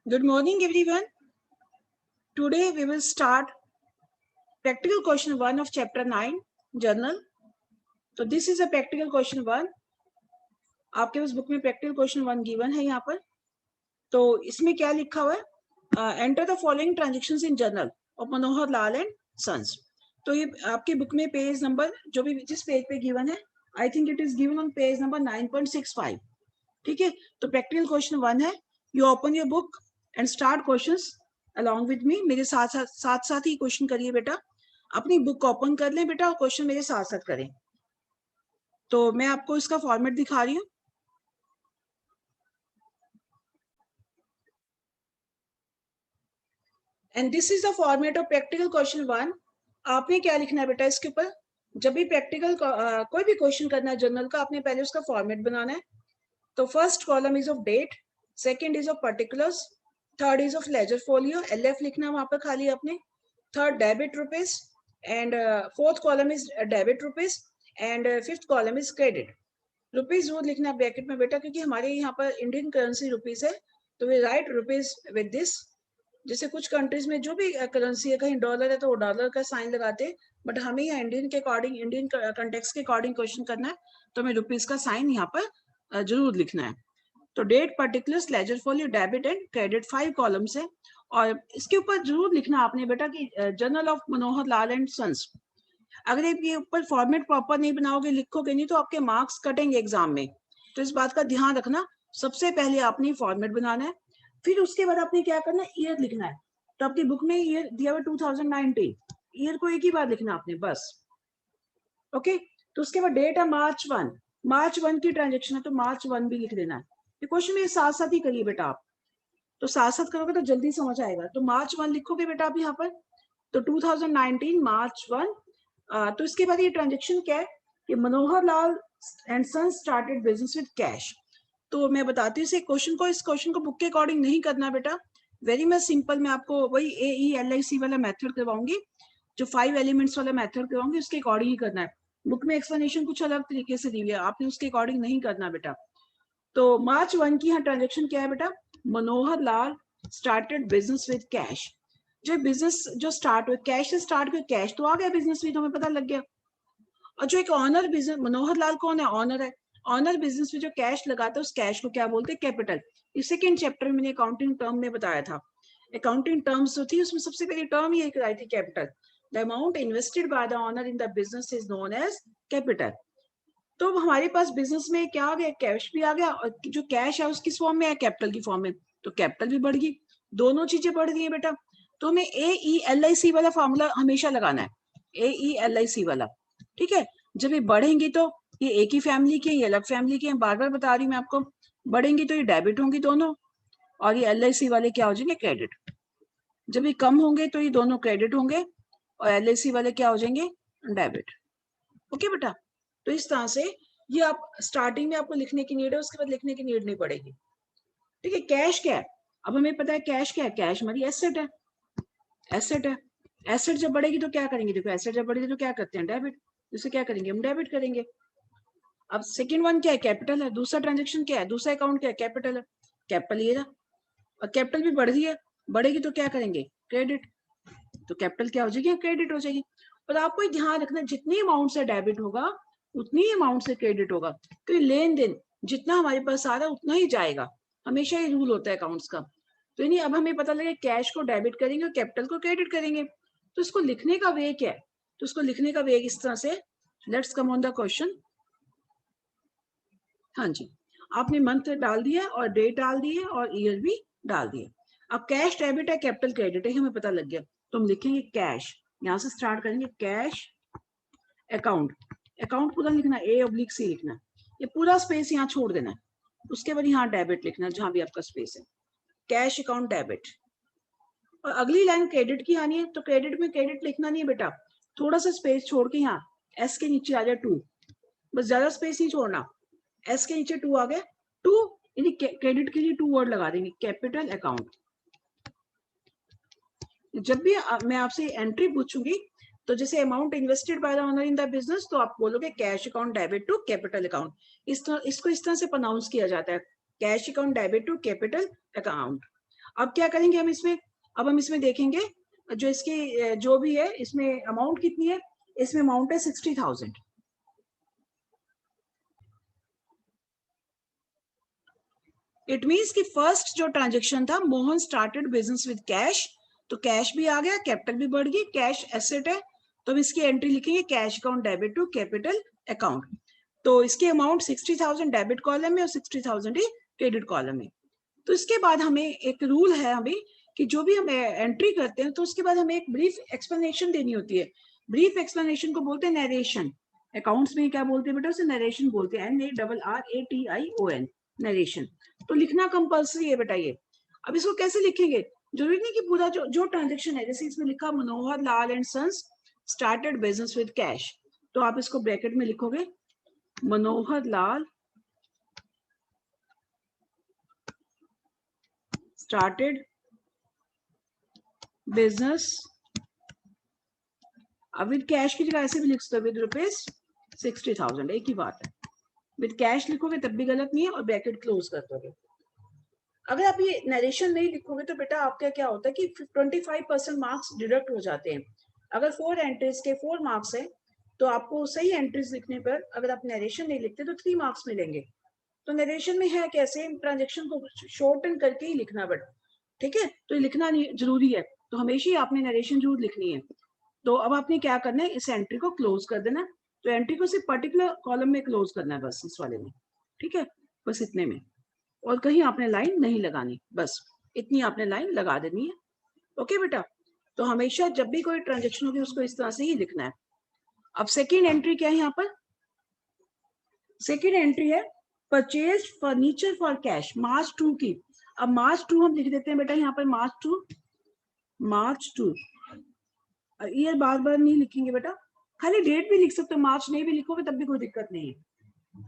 Good morning, everyone. Today we will start practical question 1 of chapter 9, journal. So this is a practical question 1. आपके उस book में practical question 1 given है यहाँ पर. तो इसमें क्या लिखा हुआ है? Enter the following transactions in journal of Manohar Lal and sons. तो ये आपके बुक में पेज नंबर जो भी जिस पेज पे given है, I think it is given on page number 9.65. ठीक है, तो practical question 1 है. You open your book and start questions along with me. मेरे साथ ही क्वेश्चन करिए बेटा. अपनी बुक ओपन कर लें बेटा और क्वेश्चन मेरे साथ साथ करें. तो मैं आपको इसका फॉर्मेट दिखा रही हूँ. And this is the format of practical question 1. आपने क्या लिखना है बेटा इसके ऊपर? जब भी प्रैक्टिकल कोई भी क्वेश्चन करना है जर्नल का, आपने पहले उसका फॉर्मेट बनाना है. तो first column is of date, second is of particulars, third is of ledger folio, LF लिखना वहां पर खाली आपने. Third debit rupees and fourth column is debit rupees and fifth column is credit. Rupees जरूर लिखना ब्रैकेट में बेटा, क्योंकि हमारे यहाँ पर इंडियन करेंसी रुपीज है. तो we write rupees with this. जैसे कुछ कंट्रीज में जो भी करेंसी है, कहीं डॉलर है तो वो डॉलर का साइन लगाते हैं, बट हमें यहाँ इंडियन के अकॉर्डिंग, इंडियन कंटेक्स्ट के अकॉर्डिंग क्वेश्चन करना है, तो हमें रुपीज का साइन यहाँ पर जरूर लिखना है. तो date, particulars, ledger folio, debit and credit 5 columns है. और इसके ऊपर जरूर लिखना आपने बेटा कि journal of Manohar Lal and sons. अगर आप ये ऊपर फॉर्मेट प्रॉपर नहीं बनाओगे, लिखोगे नहीं, तो आपके मार्क्स कटेंगे एग्जाम में. तो इस बात का ध्यान रखना. सबसे पहले आपने फॉर्मेट बनाना है, फिर उसके बाद आपने क्या करना है, ईयर लिखना है. तो आपकी बुक में ईयर दिया हुआ 2019, ईयर को एक ही बार लिखना आपने बस. ओके. तो उसके बाद डेट है मार्च 1, मार्च 1 की ट्रांजेक्शन है तो मार्च 1 भी लिख देना है. ये क्वेश्चन में साथ साथ ही करिए बेटा आप. तो साथ साथ करोगे तो जल्दी समझ आएगा. तो मार्च 1 लिखोगे बेटा आप यहाँ पर. तो 2019 मार्च 1. तो इसके बाद ये ट्रांजेक्शन क्या है कि Manohar Lal and sons started business with cash. तो मैं बताती हूँ इस क्वेश्चन को बुक के अकॉर्डिंग नहीं करना बेटा. Very much simple. मैं आपको वही AELIC वाला मेथड करवाऊंगी, जो 5 एलिमेंट्स वाला मेथड करवाऊंगी, उसके अकॉर्डिंग ही करना है. बुक में एक्सप्लेनेशन कुछ अलग तरीके से दी हुई है, आपने उसके अकॉर्डिंग नहीं करना बेटा. तो मार्च 1 की यहाँ ट्रांजेक्शन क्या है बेटा? मनोहर Lal started business with cash. जो बिजनेस जो स्टार्ट हुआ कैश से स्टार्ट हुआ, कैश तो आ गया बिजनेस में, तो हमें पता लग गया. और जो एक ऑनर बिजनेस, मनोहर लाल कौन है? ऑनर है. ऑनर बिजनेस में जो कैश लगाता है उस कैश को क्या बोलते हैं? कैपिटल. इस सेकेंड चैप्टर में मैंने अकाउंटिंग टर्म में बताया था. अकाउंटिंग टर्म्स जो थी उसमें सबसे पहली टर्म ही एक आई थी, capital. The amount invested by the owner in the business is known as capital. तो हमारे पास बिजनेस में क्या आ गया? कैश भी आ गया, और जो कैश है उसकी फॉर्म में है, कैपिटल की फॉर्म में. तो कैपिटल भी बढ़ गई, दोनों चीजें बढ़ गई बेटा. तो हमें AELIC वाला फॉर्मूला हमेशा लगाना है, AELIC वाला. ठीक है. जब ये बढ़ेंगी तो ये एक ही फैमिली के, ये अलग फैमिली के, बार बार बता रही हूँ मैं आपको. बढ़ेंगी तो ये डेबिट होंगी दोनों, और ये LIC वाले क्या हो जाएंगे? क्रेडिट. जब ये कम होंगे तो ये दोनों क्रेडिट होंगे, और LIC वाले क्या हो जाएंगे? डेबिट. ओके बेटा. तो इस तरह से ये आप स्टार्टिंग में आपको लिखने की नीड है, उसके बाद लिखने की नीड नहीं पड़ेगी. ठीक है. कैश क्या है? अब हमें पता है कैश क्या है. कैश हमारी एसेट है. एसेट है. एसेट जब बढ़ेगी तो क्या करेंगे? देखो, एसेट जब बढ़ेगी तो क्या करते हैं? डेबिट. इसे क्या करेंगे? हम डेबिट करेंगे. अब सेकंड वन क्या है? कैपिटल है. दूसरा ट्रांजेक्शन क्या है? दूसरा अकाउंट क्या है? कैपिटल है. कैपिटल ये रहा, और कैपिटल भी बढ़ रही है. बढ़ेगी तो क्या करेंगे? क्रेडिट. तो कैपिटल क्या हो जाएगी? क्रेडिट हो जाएगी. और आपको ध्यान रखना, जितनी अमाउंट से डेबिट होगा उतनी अमाउंट से क्रेडिट होगा, क्योंकि लेन देन जितना हमारे पास आ रहा है उतना ही जाएगा. हमेशा ये रूल होता है अकाउंट्स का. तो नहीं, अब हमें पता लगे कैश को डेबिट करेंगे और कैपिटल को क्रेडिट करेंगे. तो इसको लिखने का वे क्या है? तो इसको लिखने का वे इस तरह से. Let's come on the question. हाँ जी, आपने मंथ डाल दिया और डेट डाल दी है और ईयर भी डाल दिया. अब कैश डेबिट है, कैपिटल क्रेडिट है, हमें पता लग गया. तो हम लिखेंगे कैश. यहां से स्टार्ट करेंगे. Cash account. अकाउंट पूरा लिखना, A/C लिखना. ये पूरा स्पेस यहाँ छोड़ देना है. उसके बाद यहाँ डेबिट लिखना, जहां भी आपका स्पेस है. Cash account debit. और अगली लाइन क्रेडिट की आनी है. तो क्रेडिट में क्रेडिट लिखना नहीं है बेटा, थोड़ा सा स्पेस छोड़ के यहाँ S के नीचे आ जाए 2. बस ज्यादा स्पेस नहीं छोड़ना. S के नीचे 2 आ गया. 2 यानी क्रेडिट के लिए 2 वर्ड लगा देंगे. Capital account. जब भी मैं आपसे एंट्री पूछूंगी, तो जैसे amount invested by the owner in the business, तो आप बोलोगे cash account debit to capital account. इसको इस तरह से प्रोनाउंस किया जाता है, cash account debit to capital account. अब क्या करेंगे हम इसमें, अब हम इसमें देखेंगे जो इसकी जो भी है इसमें अमाउंट कितनी है, इसमें अमाउंट है 60,000। इट मीन्स कि फर्स्ट जो ट्रांजेक्शन था, Mohan started business with cash, तो कैश भी आ गया, कैपिटल भी बढ़ गई, कैश एसेट है, तो हम इसकी एंट्री लिखेंगे cash account debit to capital account. तो इसके अमाउंट 60,000 डेबिट कॉलम में और 60,000 ही क्रेडिट कॉलम में। तो इसके बाद हमें एक रूल है हमें कि जो भी हम एंट्री करते हैं तो उसके बाद हमें एक ब्रीफ एक्सप्लेनेशन देनी होती है। ब्रीफ एक्सप्लेनेशन को बोलते हैं नरेशन। अकाउंट्स में क्या बोलते हैं बेटा, उसे नरेशन बोलते हैं, NARRATION, नरेशन। तो लिखना कंपल्सरी है बेटा ये। अब इसको कैसे लिखेंगे, जरूरी नहीं कि पूरा जो ट्रांजेक्शन है, जैसे इसमें लिखा Manohar Lal and sons started business with cash, तो आप इसको ब्रैकेट में लिखोगे मनोहर लाल स्टार्टेड बिजनेस, अब विद कैश की जगह ऐसे भी लिख सकते हो विद रुपीज 60,000, एक ही बात है। विद कैश लिखोगे तब भी गलत नहीं है और ब्रैकेट क्लोज कर दोगे। अगर आप ये नरेशन नहीं लिखोगे तो बेटा आपका क्या होता है कि 25% मार्क्स डिडक्ट हो जाते हैं। अगर 4 एंट्रीज के 4 मार्क्स है तो आपको सही एंट्रीज लिखने पर अगर आप नरेशन नहीं लिखते तो 3 मार्क्स मिलेंगे। तो नरेशन में है कैसे, ट्रांजेक्शन को शॉर्टन करके ही लिखना बेटा, ठीक है, तो ये लिखना जरूरी है, तो हमेशा ही आपने नरेशन जरूर लिखनी है। तो अब आपने क्या करना है, इस एंट्री को क्लोज कर देना। तो एंट्री को सिर्फ पर्टिकुलर कॉलम में क्लोज करना है, बस इस वाले में, ठीक है, बस इतने में, और कहीं आपने लाइन नहीं लगानी, बस इतनी आपने लाइन लगा देनी है। ओके बेटा, तो हमेशा जब भी कोई ट्रांजेक्शन होगी उसको इस तरह से ही लिखना है। अब सेकेंड एंट्री क्या है यहाँ पर, सेकेंड एंट्री है परचेज फर्नीचर फॉर कैश मार्च 2 की। अब मार्च 2 हम लिख देते हैं बेटा यहाँ पर, मार्च 2, ईयर बार बार नहीं लिखेंगे बेटा, खाली डेट भी लिख सकते हो, मार्च नहीं भी लिखोगे तब भी कोई दिक्कत नहीं है।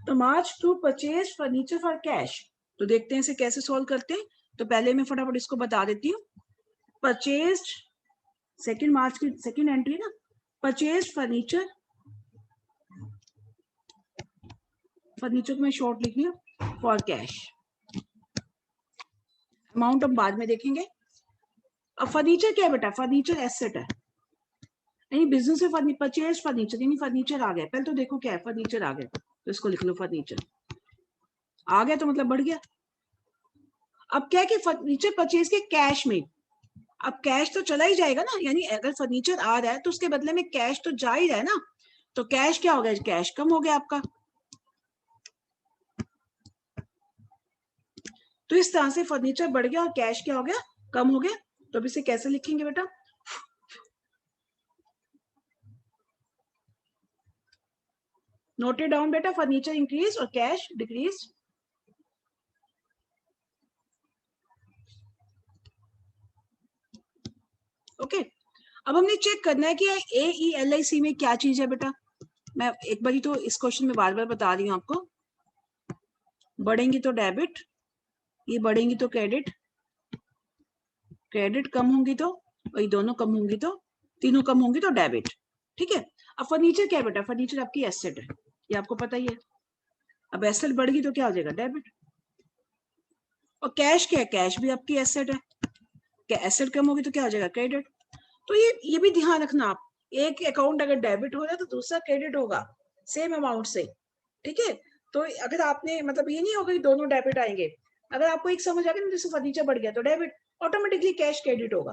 तो मार्च 2 परचेज फर्नीचर फॉर कैश, तो देखते हैं इसे कैसे सॉल्व करते हैं। तो पहले मैं फटाफट इसको बता देती हूँ। परचेज सेकेंड मार्च की सेकेंड एंट्री ना, परचेज फर्नीचर, फर्नीचर को मैं शॉर्ट लिख लिया फॉर कैश, अमाउंट हम बाद में देखेंगे। अब फर्नीचर क्या है बेटा, फर्नीचर एसेट है, नहीं बिजनेस से परचेज फर्नीचर, यानी फर्नीचर आ गया, पहले तो देखो क्या है, फर्नीचर आ गया तो इसको लिख लो, फर्नीचर आ गया तो मतलब बढ़ गया। अब क्या है कि फर्नीचर परचेज के कैश में, अब कैश तो चला ही जाएगा ना, यानी अगर फर्नीचर आ रहा है तो उसके बदले में कैश तो जा ही रहा है ना, तो कैश क्या हो गया, कैश कम हो गया आपका। तो इस तरह से फर्नीचर बढ़ गया और कैश क्या हो गया, कम हो गया। तो अब इसे कैसे लिखेंगे बेटा, नोटेड डाउन बेटा, फर्नीचर इंक्रीज और कैश डिक्रीज। ओके, अब हमने चेक करना है कि AELIC में क्या चीज है बेटा। मैं एक बारी तो इस क्वेश्चन में बार बार बता रही हूँ आपको, बढ़ेंगी तो डेबिट, ये बढ़ेंगी तो क्रेडिट, क्रेडिट कम होंगी तो, वही दोनों कम होंगी तो, तीनों कम होंगी तो डेबिट, ठीक है। अब फर्नीचर क्या है बेटा, फर्नीचर आपकी एसेट है, ये आपको पता ही है। अब एसेट बढ़ गई तो क्या हो जाएगा, डेबिट। और कैश क्या है, कैश भी आपकी एसेट है, क्या एसेट कम होगी तो क्या हो जाएगा, क्रेडिट। तो ये भी ध्यान रखना आप, एक अकाउंट अगर डेबिट हो रहा है तो दूसरा क्रेडिट होगा सेम अमाउंट से, ठीक है। तो अगर आपने मतलब ये नहीं होगा कि दोनों डेबिट आएंगे, अगर आपको एक समझ आ गया जैसे फर्नीचर बढ़ गया तो डेबिट, ऑटोमेटिकली कैश क्रेडिट होगा।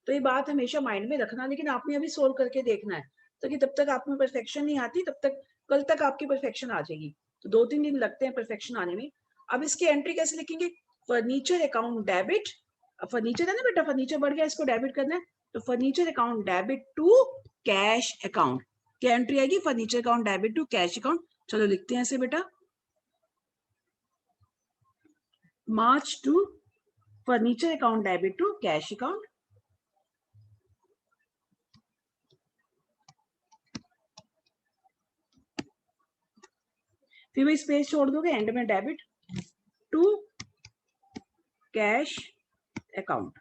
तो ये बात हमेशा माइंड में रखना, लेकिन आपने अभी सोल्व करके देखना है, तो कि तब तक आप में परफेक्शन नहीं आती, तब तक कल तक आपकी परफेक्शन आ जाएगी। तो 2-3 दिन लगते हैं परफेक्शन आने में। अब इसकी एंट्री कैसे लिखेंगे, फर्नीचर अकाउंट डेबिट, फर्नीचर है ना बेटा, फर्नीचर बढ़ गया, इसको डेबिट करना है, तो furniture account debit to cash account, क्या एंट्री आएगी, furniture account debit to cash account. चलो लिखते हैं ऐसे बेटा, March 2 furniture account debit to cash account, फिर वही स्पेस छोड़ दोगे, एंड में debit to cash account.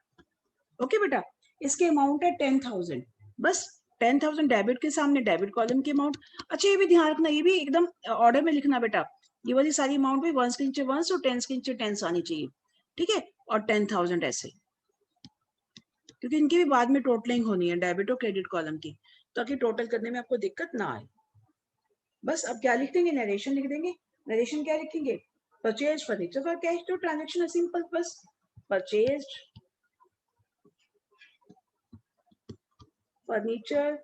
Okay बेटा, इसके अमाउंट है 10,000, बस 10,000 डेबिट के सामने डेबिट कॉलम की अमाउंट। अच्छा ये भी ध्यान रखना, ये भी एकदम ऑर्डर में लिखना बेटा, ये वाली सारी अमाउंट भी 1 के नीचे 1 और 10 के नीचे 10 आनी चाहिए, ठीक है, और 10,000 ऐसे, क्योंकि इनकी भी बाद में टोटलिंग होनी है डेबिट और क्रेडिट कॉलम की, ताकि टोटल करने में आपको दिक्कत ना आए। बस अब क्या लिख देंगे, नरेशन लिख देंगे। नरेशन क्या लिखेंगे, परचेज फर्नीचर फॉर कैश, तो ट्रांजेक्शन है सिंपल, बस परचेज फर्नीचर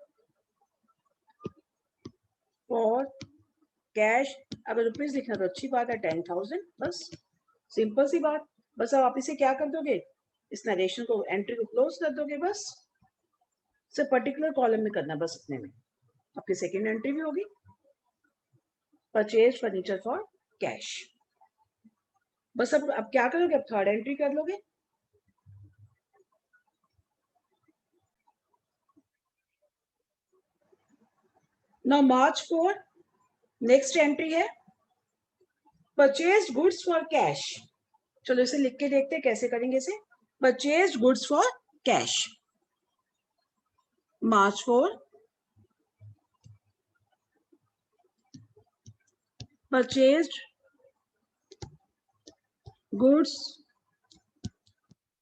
फॉर कैश। अगर रुपीज लिखना तो अच्छी बात है, 10,000, बस सिंपल सी बात। बस अब आप इसे क्या कर दोगे, इस नरेशन को, एंट्री को क्लोज कर दोगे, बस से पर्टिकुलर कॉलम में करना, बस इतने में आपकी सेकेंड एंट्री भी होगी, परचेज फर्नीचर फॉर कैश। बस अब क्या करोगे, अब थर्ड एंट्री कर लोगे। नाउ मार्च 4, नेक्स्ट एंट्री है परचेज गुड्स फॉर कैश। चलो इसे लिख के देखते हैं कैसे करेंगे इसे, purchase goods for cash, March 4 purchased goods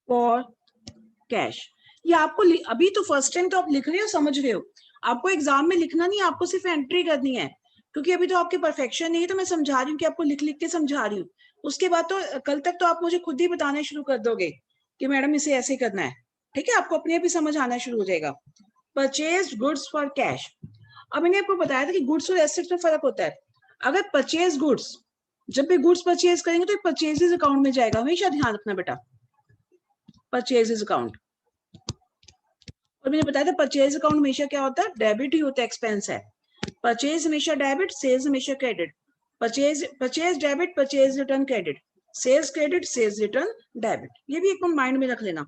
for cash. ये आपको अभी तो फर्स्ट टाइम तो आप लिख रहे हो, समझ रहे हो, आपको एग्जाम में लिखना नहीं, आपको सिर्फ एंट्री करनी है, क्योंकि अभी तो आपके परफेक्शन नहीं है, तो मैं समझा रही हूँ कि आपको लिख लिख के समझा रही हूँ। उसके बाद तो कल तक तो आप मुझे खुद ही बताना शुरू कर दोगे कि मैडम इसे ऐसे करना है, ठीक है, आपको अपने आप ही समझ आना शुरू हो जाएगा। Purchase goods for cash. अब मैंने आपको बताया था कि गुड्स और एसेट्स में फर्क होता है। अगर परचेज गुड्स, जब भी गुड्स परचेज करेंगे तो परचेजेस अकाउंट में जाएगा, हमेशा ध्यान रखना बेटा, परचेजेस अकाउंट। और मैंने बताया था परचेज अकाउंट हमेशा क्या होता है, डेबिट ही होता है, एक्सपेंस है। परचेज हमेशा डेबिट, सेल्स हमेशा credit. Purchase debit, purchase return credit, sales credit, sales return debit. ये भी एकदम माइंड में रख लेना।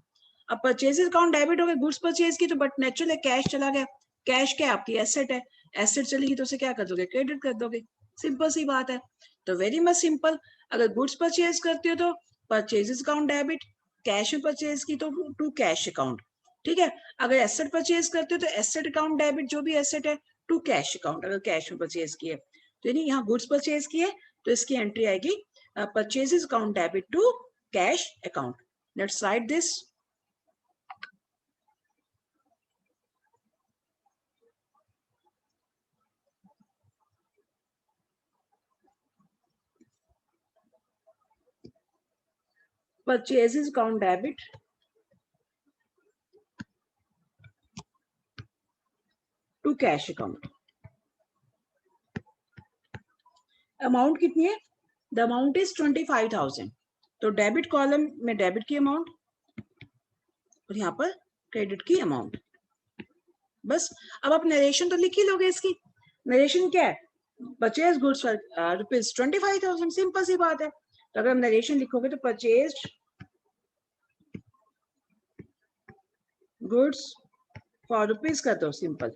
अब परचेज अकाउंट डेबिट हो गया गुड्स परचेज की, तो बट नेचुरल है, कैश चला गया। कैश क्या आपकी एसेट है, एसेट चलेगी तो उसे क्या कर दोगे, क्रेडिट कर दोगे, सिंपल सी बात है। तो वेरी मच सिंपल। अगर गुड्स परचेज करते हो तो परचेज अकाउंट डेबिट, कैश में परचेज की तो टू कैश अकाउंट, ठीक है। अगर एसेट परचेज करते हो तो एसेट अकाउंट डेबिट, जो भी एसेट है, टू कैश अकाउंट, अगर कैश में परचेज किए तो यानी यहाँ गुड्स परचेज किए तो इसकी एंट्री आएगी purchases account debit to cash account. Let's write this. Purchases account debit to cash account. Amount कितनी है, द अमाउंट इज 25,000, तो डेबिट कॉलम में डेबिट की अमाउंट और यहाँ पर क्रेडिट की अमाउंट। बस अब आप नरेशन तो लिख ही लोगे इसकी। नरेशन क्या है, purchase goods for rupees 25,000, simple सी बात है। तो अगर हम नरेशन लिखोगे तो परचेज गुड्स फॉर रुपीज कर दो, सिंपल।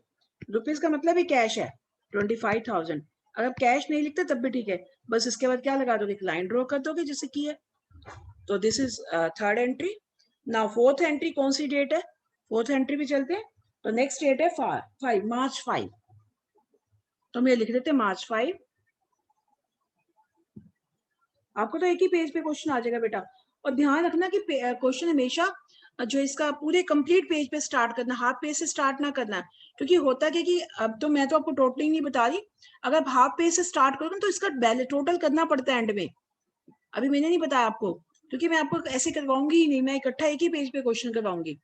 रुपीज का मतलब ही कैश है, 25,000। अगर कैश नहीं लिखते तब भी ठीक है, बस इसके बाद क्या लगा दोगे, लाइन ड्रॉ कर दोगे जैसे की है। तो this is third entry. Now fourth entry कौन सी डेट है, फोर्थ एंट्री भी चलते हैं। तो नेक्स्ट डेट है 5 मार्च 5, तो हम ये लिख देते हैं मार्च 5। आपको तो एक ही पेज पे क्वेश्चन आ जाएगा बेटा। और ध्यान रखना कि क्वेश्चन हमेशा जो इसका पूरे कंप्लीट पेज पे स्टार्ट करना, हाफ पेज से स्टार्ट ना करना है। क्योंकि होता क्या कि अब तो मैं तो आपको टोटलिंग नहीं बता रही, अगर आप हाफ पेज से स्टार्ट करोगे तो इसका टोटल करना पड़ता है एंड में। अभी मैंने नहीं बताया आपको, क्योंकि मैं आपको ऐसे करवाऊंगी ही नहीं, मैं इकट्ठा एक ही पेज पे क्वेश्चन करवाऊंगी।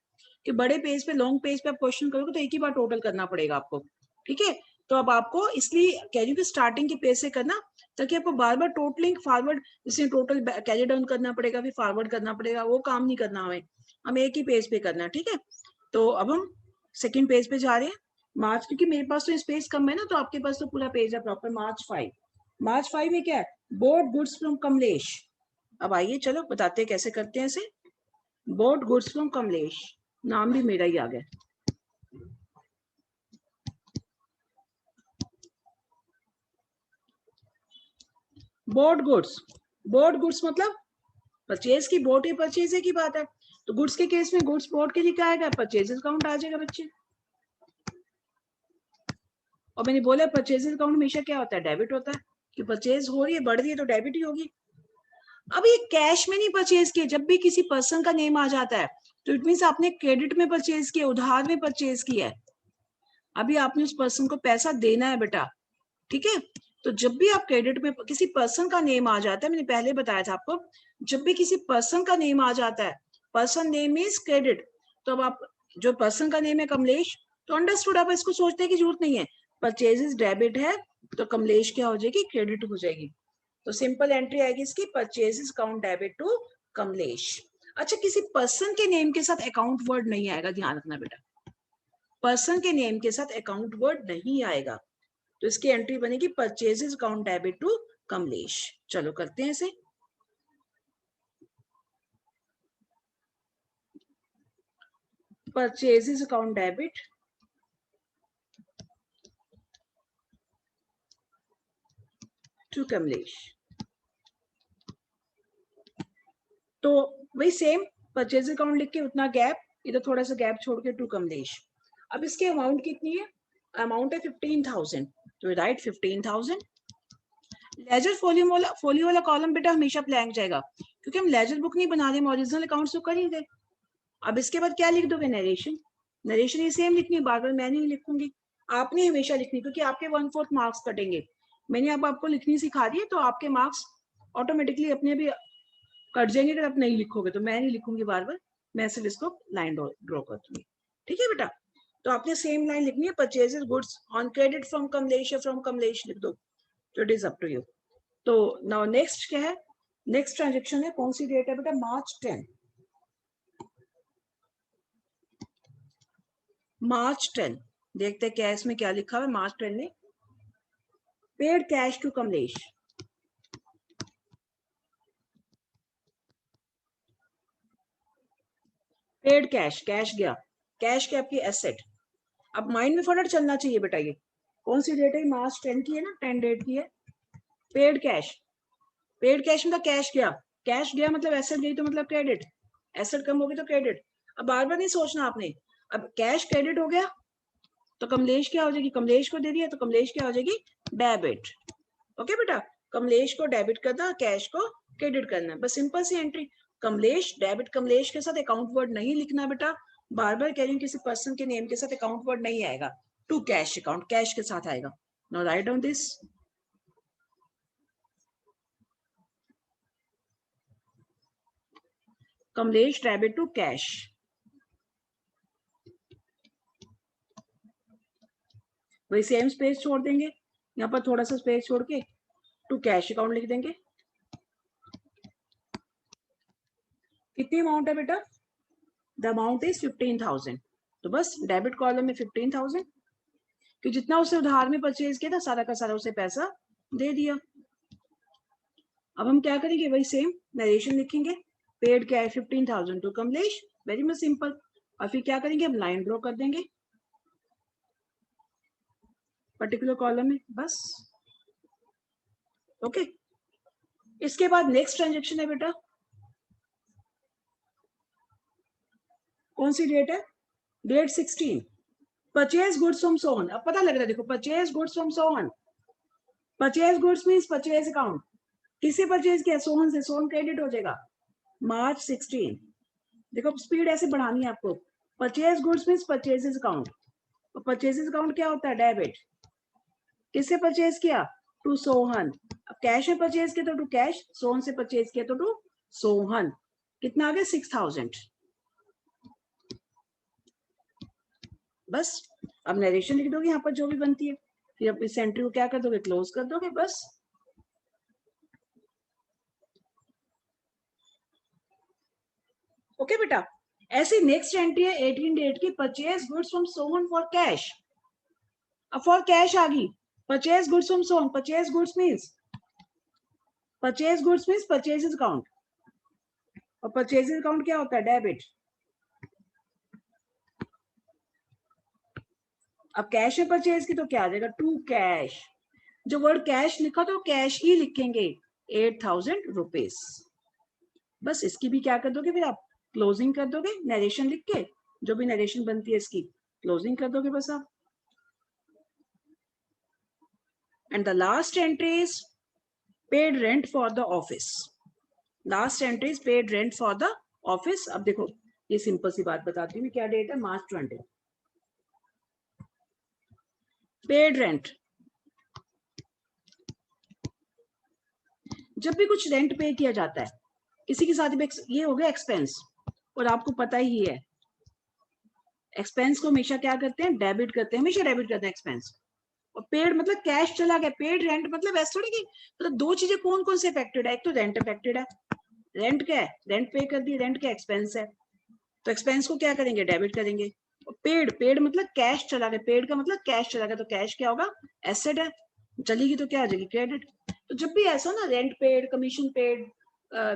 कि बड़े पेज पे, लॉन्ग पेज पे आप क्वेश्चन करोगे तो एक ही बार टोटल करना पड़ेगा आपको, ठीक है। तो अब आपको इसलिए कह रही हूँ कि स्टार्टिंग के पेज से करना, ताकि आपको बार बार टोटलिंग फॉरवर्ड, जैसे टोटल कैरी डाउन करना पड़ेगा, फिर फॉरवर्ड करना पड़ेगा, वो काम नहीं करना हमें एक ही पेज पे करना है, ठीक है। तो अब हम सेकेंड पेज पे जा रहे हैं, मार्च, क्योंकि मेरे पास तो स्पेस कम है ना, तो आपके पास तो पूरा पेज है प्रॉपर। मार्च 5, मार्च 5 में क्या है, बोर्ड गुड्स फ्रॉम कमलेश। अब आइए चलो बताते हैं कैसे करते हैं इसे। बोर्ड गुड्स फ्रॉम कमलेश, नाम भी मेरा ही आ गया। बोर्ड गुड्स मतलब परचेज की, बोर्ड ही परचेज की बात है। तो गुड्स के केस में गुड्स बोर्ड के लिखा आएगा, परचेज अकाउंट आ जाएगा बच्चे। और मैंने बोला परचेज अकाउंट हमेशा क्या होता है, डेबिट होता है, कि परचेज हो रही है, बढ़ रही है तो डेबिट ही होगी। अब ये कैश में नहीं परचेज किए, जब भी किसी पर्सन का नेम आ जाता है तो इट मीन्स आपने क्रेडिट में परचेज किया, उधार में परचेज किया है, अभी आपने उस पर्सन को पैसा देना है बेटा, ठीक है। तो जब भी आप क्रेडिट में किसी पर्सन का नेम आ जाता है, मैंने पहले बताया था आपको, जब भी किसी पर्सन का नेम आ जाता है, पर्सन नेम इज क्रेडिट, तो अब आप जो पर्सन का नेम है कमलेश, तो अंडरस्टूड, आप इसको सोचने की जरूरत नहीं है, परचेजेस डेबिट है तो कमलेश क्या हो जाएगी, क्रेडिट हो जाएगी। तो सिंपल एंट्री आएगी इसकी, purchases account debit to Kamlesh. अच्छा, किसी पर्सन के नेम के साथ अकाउंट वर्ड नहीं आएगा, ध्यान रखना बेटा, पर्सन के नेम के साथ अकाउंट वर्ड नहीं आएगा, तो इसकी एंट्री बनेगी purchases account debit to Kamlesh. चलो करते हैं इसे। Purchases account debit to Kamlesh, तो वही सेम परचेज अकाउंट लिख के उतना गैप, इधर थोड़ा सा गैप छोड़ के टू कमलेश। अब इसकी अमाउंट कितनी है, अमाउंट है 15,000, तो राइट 15,000। लेजर फोलियो वाला कॉलम बेटा हमेशा ब्लैंक जाएगा, क्योंकि हम लेजर बुक नहीं बना रहे, हम ओरिजिनल अकाउंट्स तो कर ही गए। अब इसके बाद क्या लिख दोगे, नरेशन, नरेशन ये सेम लिखनी है, बार बार मैं नहीं लिखूंगी, आपने हमेशा लिखनी, क्योंकि आपके 1/4 मार्क्स कटेंगे। मैंने अब आपको लिखनी सिखा दी है, तो आपके मार्क्स ऑटोमेटिकली अपने भी कट जाएंगे अगर आप नहीं लिखोगे, तो मैं नहीं लिखूंगी बार बार, मैं सिर्फ इसको लाइन ड्रॉ कर दूंगी, ठीक है बेटा। तो आपने सेम लाइन लिखनी है, purchases goods on credit from Kamlesh, या फ्रॉम कमलेश लिख दो, तो it is up to you. तो नाउ नेक्स्ट क्या है, नेक्स्ट ट्रांजेक्शन है, कौन सी डेट है बेटा, March 10, March 10। देखते हैं क्या इसमें क्या लिखा है March 10 में, paid cash to Kamlesh, paid cash, cash गया, कैश क्या आपकी एसेट। अब माइंड में फटाफट चलना चाहिए बेटा, ये कौन सी डेट है, March 10 की है ना, 10 डेट की है। पेड कैश, पेड कैश मतलब कैश गया, कैश गया मतलब एसेट गई, तो मतलब क्रेडिट, एसेट कम होगी तो क्रेडिट। अब बार बार नहीं सोचना आपने, अब कैश क्रेडिट हो गया तो कमलेश क्या हो जाएगी, कमलेश को दे दिया तो कमलेश क्या हो जाएगी, डेबिट। ओके बेटा, कमलेश को डेबिट करना, कैश को क्रेडिट करना, बस सिंपल सी एंट्री। कमलेश डेबिट, कमलेश के साथ अकाउंट वर्ड नहीं लिखना बेटा, बार बार कह रही हूँ, किसी पर्सन के नेम के साथ अकाउंट वर्ड नहीं आएगा, टू कैश अकाउंट, कैश के साथ आएगा। Now write down this, Kamlesh debit to cash, वही सेम स्पेस छोड़ देंगे, यहाँ पर थोड़ा सा स्पेस छोड़ के टू कैश अकाउंट लिख देंगे। कितनी अमाउंट है बेटा, द अमाउंट इज 15,000, तो बस डेबिट कॉलम में 15,000, कि जितना उसे उधार में परचेज किया था सारा का सारा उसे पैसा दे दिया। अब हम क्या करेंगे, वही सेम नरेशन लिखेंगे, paid cash 15,000 to Kamlesh, very much simple. और फिर क्या करेंगे, हम लाइन ड्रॉ कर देंगे पर्टिकुलर कॉलम में, बस ओके। इसके बाद नेक्स्ट ट्रांजेक्शन है बेटा, कौन सी डेट है, date 16, purchase goods from Sohan. अब पता लग रहा है, देखो purchase goods from Sohan, purchase goods means purchase account, किससे परचेज किया, सोहन से, सोहन क्रेडिट हो जाएगा, March 16। देखो स्पीड ऐसे बढ़ानी है आपको, purchase goods means purchases account, और परचेजेस अकाउंट क्या होता है, डेबिट, किससे परचेज किया, टू सोहन। अब कैश में परचेज किया तो टू कैश, सोहन से परचेज किया तो टू सोहन, कितना आ गया 6,000, बस। अब नरेशन लिख दोगे यहाँ पर जो भी बनती है, फिर अब इस एंट्री को क्या कर दोगे, क्लोज कर दोगे, बस। ओके बेटा, ऐसी नेक्स्ट एंट्री है 18 डेट की, purchase goods from Sohan for cash. अब फॉर कैश आ गई, purchase goods from Sohan, purchase goods means purchases account, और परचेजेस अकाउंट क्या होता है, डेबिट। अब कैश में परचेज की तो क्या आ जाएगा, टू कैश, जो वर्ड कैश लिखा तो कैश ही लिखेंगे, 8,000 रुपीज, बस। इसकी भी क्या कर दोगे फिर आप, क्लोजिंग कर दोगे, नरेशन लिख के, जो भी नरेशन बनती है इसकी क्लोजिंग कर दोगे, बस आप। And the last entry is paid rent for the office, last entry is paid rent for the office. अब देखो ये सिंपल सी बात बताती हूँ, क्या डेट है, मार्च 20। पेड रेंट, जब भी कुछ रेंट पे किया जाता है किसी के साथ भी, ये हो गया एक्सपेंस, और आपको पता ही है एक्सपेंस को हमेशा क्या करते हैं, डेबिट करते हैं, हमेशा डेबिट करते हैं एक्सपेंस। और पेड मतलब कैश चला गया, पेड रेंट मतलब ऐसा थोड़ी कि मतलब दो चीजें कौन कौन से अफेक्टेड है, एक तो रेंट अफेक्टेड है, रेंट क्या है, रेंट पे कर दी, रेंट क्या एक्सपेंस है, तो एक्सपेंस को क्या करेंगे, डेबिट करेंगे। पेड, पेड मतलब कैश चला गया, पेड का मतलब कैश चला गया, तो कैश क्या होगा, एसेट है, चलेगी तो क्या आ जाएगी, क्रेडिट। तो जब भी ऐसा ना, rent paid, commission paid,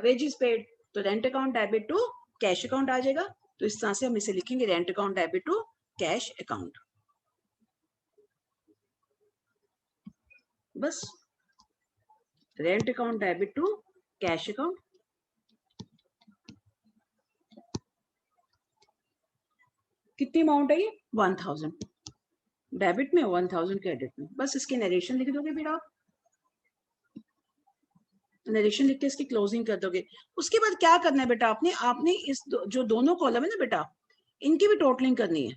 wages paid, तो rent account debit to cash account आ जाएगा। तो इस तरह से हम इसे लिखेंगे, rent account debit to cash account, बस rent account debit to cash account. कितनी अमाउंट है ये, 1000 डेबिट में, 1000 क्रेडिट में, बस इसके नरेशन लिख दोगे फिर आप, नरेशन लिख के इसकी क्लोजिंग कर दोगे। उसके बाद क्या करना है बेटा, आपने आपने इस जो दोनों कॉलम है ना बेटा, इनकी भी टोटलिंग करनी है,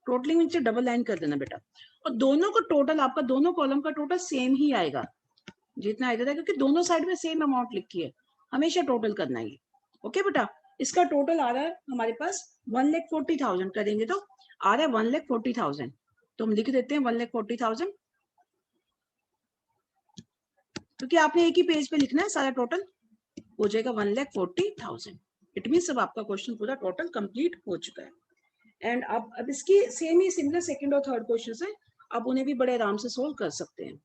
टोटलिंग नीचे डबल लाइन कर देना बेटा, और दोनों को टोटल, आपका दोनों कॉलम का टोटल सेम ही आएगा, जितना आएगा, क्योंकि दोनों साइड में सेम अमाउंट लिखी है, हमेशा टोटल करना है। ओके बेटा, इसका टोटल आ रहा है हमारे पास 1,40,000, करेंगे तो आ रहा है 1,40,000, तो हम लिख देते हैं 1,40,000, क्योंकि आपने एक ही पेज पे लिखना है, सारा टोटल हो जाएगा 1,40,000। इट मीन सब आपका क्वेश्चन पूरा टोटल कंप्लीट हो चुका है। एंड अब इसकी सेम ही सिमिलर सेकंड और थर्ड क्वेश्चन है, आप उन्हें भी बड़े आराम से सोल्व कर सकते हैं।